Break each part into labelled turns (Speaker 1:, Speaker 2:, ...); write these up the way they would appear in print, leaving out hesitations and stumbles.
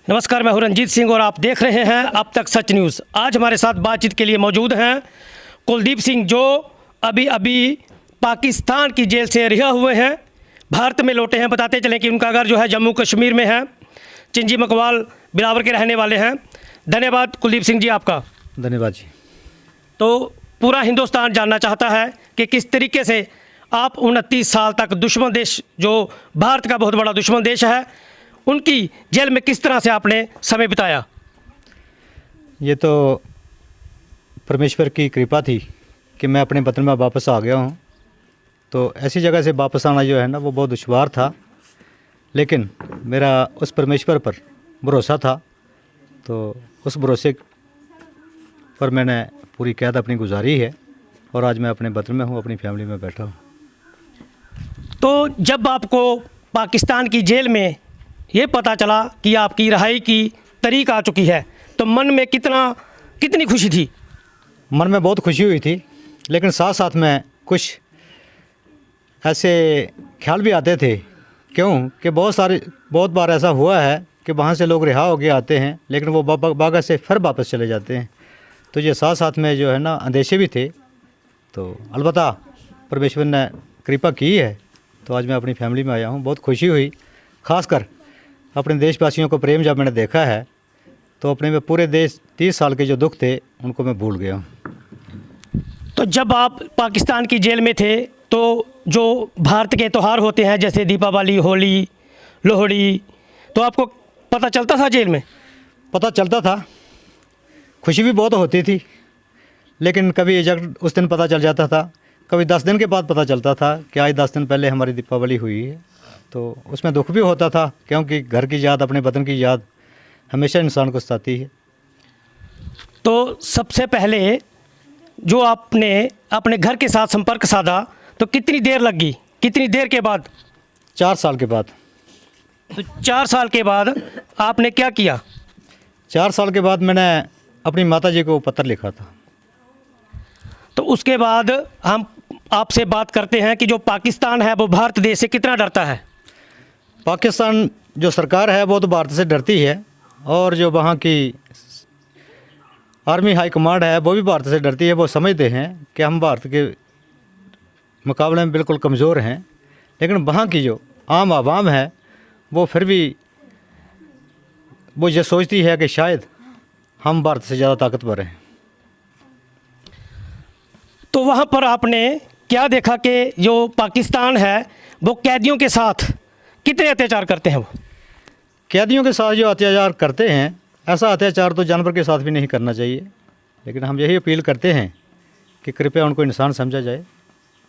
Speaker 1: नमस्कार, मैं हूं रंजीत सिंह और आप देख रहे हैं अब तक सच न्यूज़। आज हमारे साथ बातचीत के लिए मौजूद हैं कुलदीप सिंह, जो अभी पाकिस्तान की जेल से रिहा हुए हैं, भारत में लौटे हैं। बताते चलें कि उनका घर जो है जम्मू कश्मीर में है, चिंजी मकवाल बिलावर के रहने वाले हैं। धन्यवाद कुलदीप सिंह जी आपका।
Speaker 2: धन्यवाद जी।
Speaker 1: तो पूरा हिंदुस्तान जानना चाहता है कि किस तरीके से आप 29 साल तक दुश्मन देश, जो भारत का बहुत बड़ा दुश्मन देश है, उनकी जेल में किस तरह से आपने समय बिताया।
Speaker 2: ये तो परमेश्वर की कृपा थी कि मैं अपने वतन में वापस आ गया हूँ। तो ऐसी जगह से वापस आना जो है ना, वो बहुत दुश्वार था, लेकिन मेरा उस परमेश्वर पर भरोसा था। तो उस भरोसे पर मैंने पूरी कैद अपनी गुजारी है और आज मैं अपने वतन में हूँ, अपनी फैमिली में बैठा हूँ।
Speaker 1: तो जब आपको पाकिस्तान की जेल में ये पता चला कि आपकी रिहाई की तारीख आ चुकी है, तो मन में कितनी खुशी थी।
Speaker 2: मन में बहुत खुशी हुई थी, लेकिन साथ साथ में कुछ ऐसे ख्याल भी आते थे। क्यों कि बहुत बार ऐसा हुआ है कि वहाँ से लोग रिहा हो के आते हैं, लेकिन वो बागा से फिर वापस चले जाते हैं। तो ये साथ साथ में जो है ना अंदेशे भी थे। तो अलबत्ता परमेश्वर ने कृपा की है, तो आज मैं अपनी फैमिली में आया हूँ। बहुत खुशी हुई, खासकर अपने देशवासियों को प्रेम जब मैंने देखा है, तो अपने में पूरे देश 30 साल के जो दुख थे उनको मैं भूल गया हूँ।
Speaker 1: तो जब आप पाकिस्तान की जेल में थे, तो जो भारत के त्यौहार होते हैं जैसे दीपावली, होली, लोहड़ी, तो आपको पता चलता था जेल में?
Speaker 2: पता चलता था, खुशी भी बहुत होती थी, लेकिन कभी एग्जैक्ट उस दिन पता चल जाता था, कभी 10 दिन के बाद पता चलता था कि आज 10 दिन पहले हमारी दीपावली हुई है। तो उसमें दुख भी होता था, क्योंकि घर की याद, अपने वतन की याद हमेशा इंसान को सताती है।
Speaker 1: तो सबसे पहले जो आपने अपने घर के साथ संपर्क साधा, तो कितनी देर लगी, कितनी देर के बाद?
Speaker 2: 4 साल के बाद।
Speaker 1: तो 4 साल के बाद आपने क्या किया?
Speaker 2: 4 साल के बाद मैंने अपनी माता जी को पत्र लिखा था।
Speaker 1: तो उसके बाद हम आपसे बात करते हैं कि जो पाकिस्तान है वो भारत देश से कितना डरता है।
Speaker 2: पाकिस्तान जो सरकार है वो तो भारत से डरती है, और जो वहाँ की आर्मी हाई कमांड है वो भी भारत से डरती है। वो समझते हैं कि हम भारत के मुकाबले में बिल्कुल कमज़ोर हैं, लेकिन वहाँ की जो आम आवाम है वो फिर भी वो ये सोचती है कि शायद हम भारत से ज़्यादा ताकतवर हैं।
Speaker 1: तो वहाँ पर आपने क्या देखा कि जो पाकिस्तान है वो कैदियों के साथ कितने अत्याचार करते हैं? वो
Speaker 2: कैदियों के साथ जो अत्याचार करते हैं, ऐसा अत्याचार तो जानवर के साथ भी नहीं करना चाहिए। लेकिन हम यही अपील करते हैं कि कृपया उनको इंसान समझा जाए।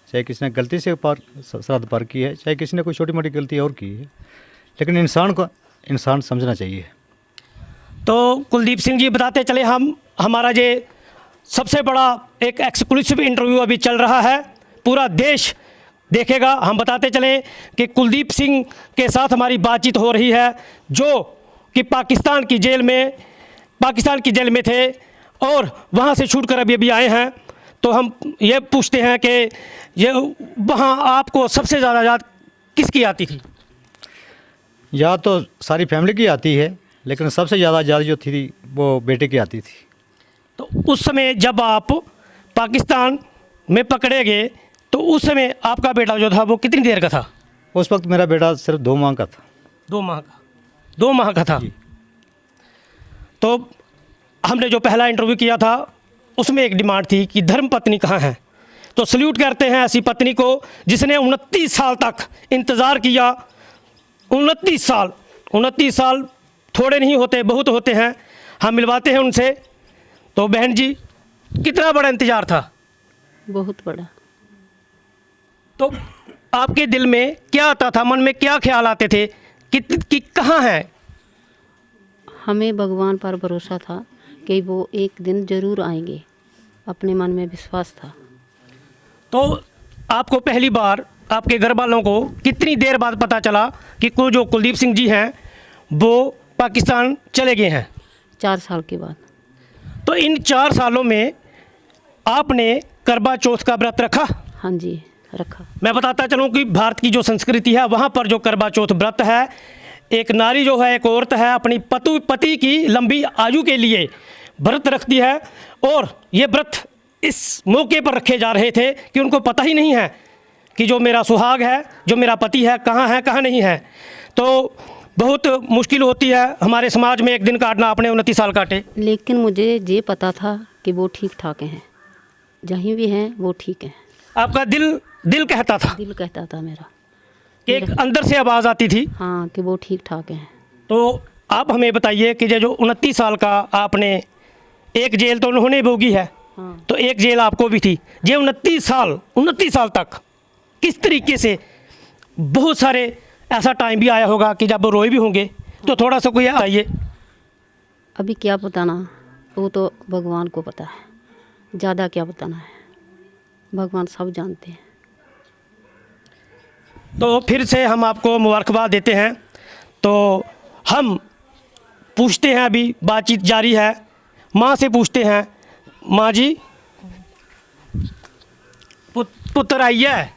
Speaker 2: चाहे किसी ने गलती से सरहद पार की है, चाहे किसी ने कोई छोटी मोटी गलती और की है, लेकिन इंसान को इंसान समझना चाहिए।
Speaker 1: तो कुलदीप सिंह जी, बताते चले हमारा ये सबसे बड़ा एक एक्सक्लूसिव इंटरव्यू अभी चल रहा है, पूरा देश देखेगा। हम बताते चलें कि कुलदीप सिंह के साथ हमारी बातचीत हो रही है, जो कि पाकिस्तान की जेल में थे और वहाँ से छूट कर अभी आए हैं। तो हम ये पूछते हैं कि ये वहाँ आपको सबसे ज़्यादा याद किसकी आती थी?
Speaker 2: याद तो सारी फैमिली की आती है, लेकिन सबसे ज़्यादा याद जो थी वो बेटे की आती थी।
Speaker 1: तो उस समय जब आप पाकिस्तान में पकड़े गए, तो उस समय आपका बेटा जो था वो कितनी देर का था?
Speaker 2: उस वक्त मेरा बेटा सिर्फ 2 माह का था।
Speaker 1: 2 माह का था। तो हमने जो पहला इंटरव्यू किया था उसमें एक डिमांड थी कि धर्म पत्नी कहाँ है। तो सल्यूट करते हैं ऐसी पत्नी को जिसने 29 साल तक इंतज़ार किया। 29 साल थोड़े नहीं होते, बहुत होते हैं। हम मिलवाते हैं उनसे। तो बहन जी, कितना बड़ा इंतज़ार था?
Speaker 3: बहुत बड़ा।
Speaker 1: तो आपके दिल में क्या आता था, मन में क्या ख्याल आते थे कि कहाँ है?
Speaker 3: हमें भगवान पर भरोसा था कि वो एक दिन ज़रूर आएंगे, अपने मन में विश्वास था।
Speaker 1: तो आपको पहली बार आपके घर वालों को कितनी देर बाद पता चला कि जो कुलदीप सिंह जी हैं वो पाकिस्तान चले गए हैं?
Speaker 3: 4 साल के बाद।
Speaker 1: तो इन 4 सालों में आपने करवा चौथ का व्रत रखा?
Speaker 3: हाँ जी, रखा।
Speaker 1: मैं बताता चलूँ कि भारत की जो संस्कृति है वहाँ पर जो करवा चौथ व्रत है, एक नारी जो है, एक औरत है, अपनी पति की लंबी आयु के लिए व्रत रखती है। और ये व्रत इस मौके पर रखे जा रहे थे कि उनको पता ही नहीं है कि जो मेरा सुहाग है, जो मेरा पति है, कहाँ नहीं है। तो बहुत मुश्किल होती है हमारे समाज में एक दिन काटना। आपने 29 साल काटे।
Speaker 3: लेकिन मुझे ये पता था कि वो ठीक ठाक हैं, जहीं भी हैं वो ठीक हैं।
Speaker 1: आपका दिल कहता था?
Speaker 3: दिल कहता था मेरा,
Speaker 1: कि एक अंदर से आवाज़ आती थी
Speaker 3: हाँ कि वो ठीक ठाक हैं।
Speaker 1: तो आप हमें बताइए कि जो 29 साल का आपने, एक जेल तो उन्होंने भोगी है,
Speaker 3: हाँ।
Speaker 1: तो एक जेल आपको भी थी। ये 29 साल तक किस तरीके से, बहुत सारे ऐसा टाइम भी आया होगा कि जब वो रोए भी होंगे, तो थोड़ा सा कोई आइए।
Speaker 3: अभी क्या बताना, वो तो भगवान को पता है, ज़्यादा क्या बताना है, भगवान सब जानते हैं।
Speaker 1: तो फिर से हम आपको मुबारकबाद देते हैं। तो हम पूछते हैं, अभी बातचीत जारी है, माँ से पूछते हैं। माँ जी, पुत्र आइए।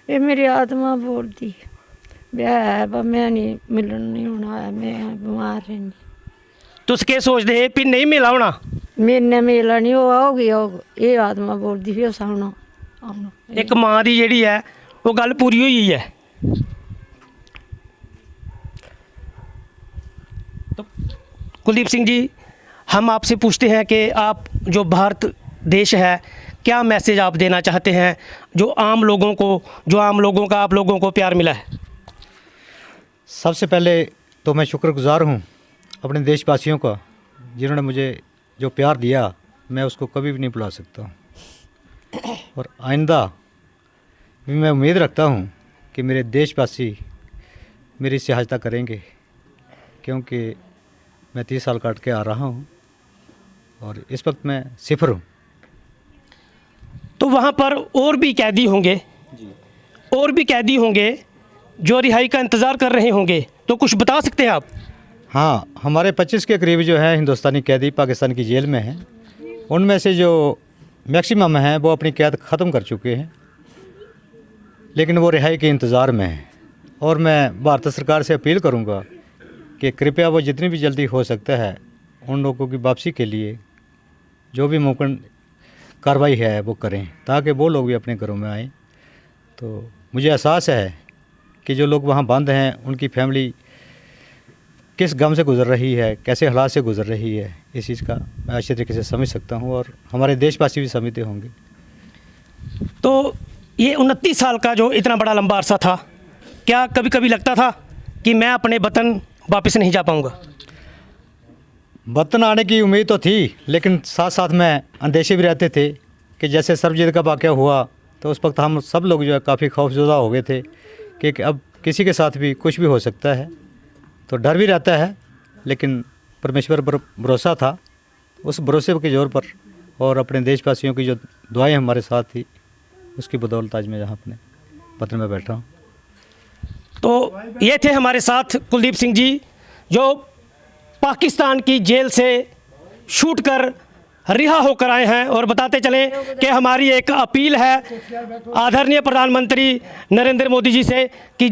Speaker 4: ये मेरी आत्मा बोलती ब्याह है पर मैं नहीं मिलन नहीं होना है, मैं बीमार रहनी।
Speaker 1: तुसके सोचते हैं भी नहीं मिला होना?
Speaker 4: मैंने मिला नहीं होगी, ये आत्मा बोलती फिर सामना आना।
Speaker 1: एक माँ की जी है वो गल पूरी हुई है। तो कुलदीप सिंह जी, हम आपसे पूछते हैं कि आप जो भारत देश है, क्या मैसेज आप देना चाहते हैं जो आम लोगों का आप लोगों को प्यार मिला है?
Speaker 2: सबसे पहले तो मैं शुक्रगुजार हूँ अपने देशवासियों का, जिन्होंने मुझे जो प्यार दिया, मैं उसको कभी भी नहीं भुला सकता। और आइंदा भी मैं उम्मीद रखता हूँ कि मेरे देशवासी मेरी सहायता करेंगे, क्योंकि मैं 30 साल काट के आ रहा हूँ और इस वक्त मैं सिफर हूँ।
Speaker 1: तो वहाँ पर और भी कैदी होंगे जो रिहाई का इंतज़ार कर रहे होंगे, तो कुछ बता सकते हैं आप?
Speaker 2: हाँ, हमारे 25 के करीब जो है हिंदुस्तानी कैदी पाकिस्तान की जेल में हैं। उनमें से जो मैक्सिमम हैं वो अपनी कैद ख़त्म कर चुके हैं, लेकिन वो रिहाई के इंतज़ार में हैं। और मैं भारत सरकार से अपील करूंगा कि कृपया वो जितनी भी जल्दी हो सकता है उन लोगों की वापसी के लिए जो भी मुमकिन कार्रवाई है वो करें, ताकि वो लोग भी अपने घरों में आएँ। तो मुझे एहसास है कि जो लोग वहाँ बंद हैं उनकी फैमिली किस गम से गुज़र रही है, कैसे हालात से गुज़र रही है, इस चीज़ का मैं अच्छे तरीके से समझ सकता हूँ और हमारे देशवासी भी समझते होंगे।
Speaker 1: तो ये 29 साल का जो इतना बड़ा लंबा अरसा था, क्या कभी कभी लगता था कि मैं अपने वतन वापस नहीं जा पाऊँगा?
Speaker 2: वतन आने की उम्मीद तो थी, लेकिन साथ साथ में अंदेशे भी रहते थे कि जैसे सर्वजीत का वाक़या हुआ तो उस वक्त हम सब लोग जो है काफ़ी खौफजदा हो गए थे कि अब किसी के साथ भी कुछ भी हो सकता है। तो डर भी रहता है, लेकिन परमेश्वर पर भरोसा था। उस भरोसे के जोर पर और अपने देशवासियों की जो दुआएं हमारे साथ थी, उसकी बदौलत आज मैं यहाँ अपने वतन में बैठा हूँ।
Speaker 1: तो ये थे हमारे साथ कुलदीप सिंह जी, जो पाकिस्तान की जेल से छूट कर रिहा होकर आए हैं। और बताते चलें कि हमारी एक अपील है आदरणीय प्रधानमंत्री नरेंद्र मोदी जी से कि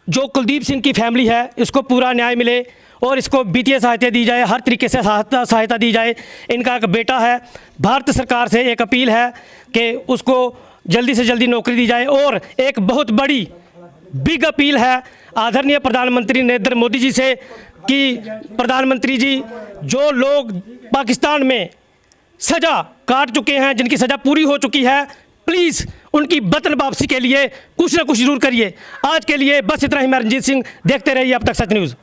Speaker 1: जो कुलदीप सिंह की फैमिली है इसको पूरा न्याय मिले और इसको वित्तीय सहायता दी जाए, हर तरीके से सहायता दी जाए। इनका एक बेटा है, भारत सरकार से एक अपील है कि उसको जल्दी से जल्दी नौकरी दी जाए। और एक बहुत बड़ी बिग अपील है आदरणीय प्रधानमंत्री नरेंद्र मोदी जी से कि प्रधानमंत्री जी, जो लोग पाकिस्तान में सज़ा काट चुके हैं, जिनकी सज़ा पूरी हो चुकी है, प्लीज़ उनकी वतन वापसी के लिए कुछ ना कुछ जरूर करिए। आज के लिए बस इतना ही। मैं रंजीत सिंह, देखते रहिए अब तक सच न्यूज़।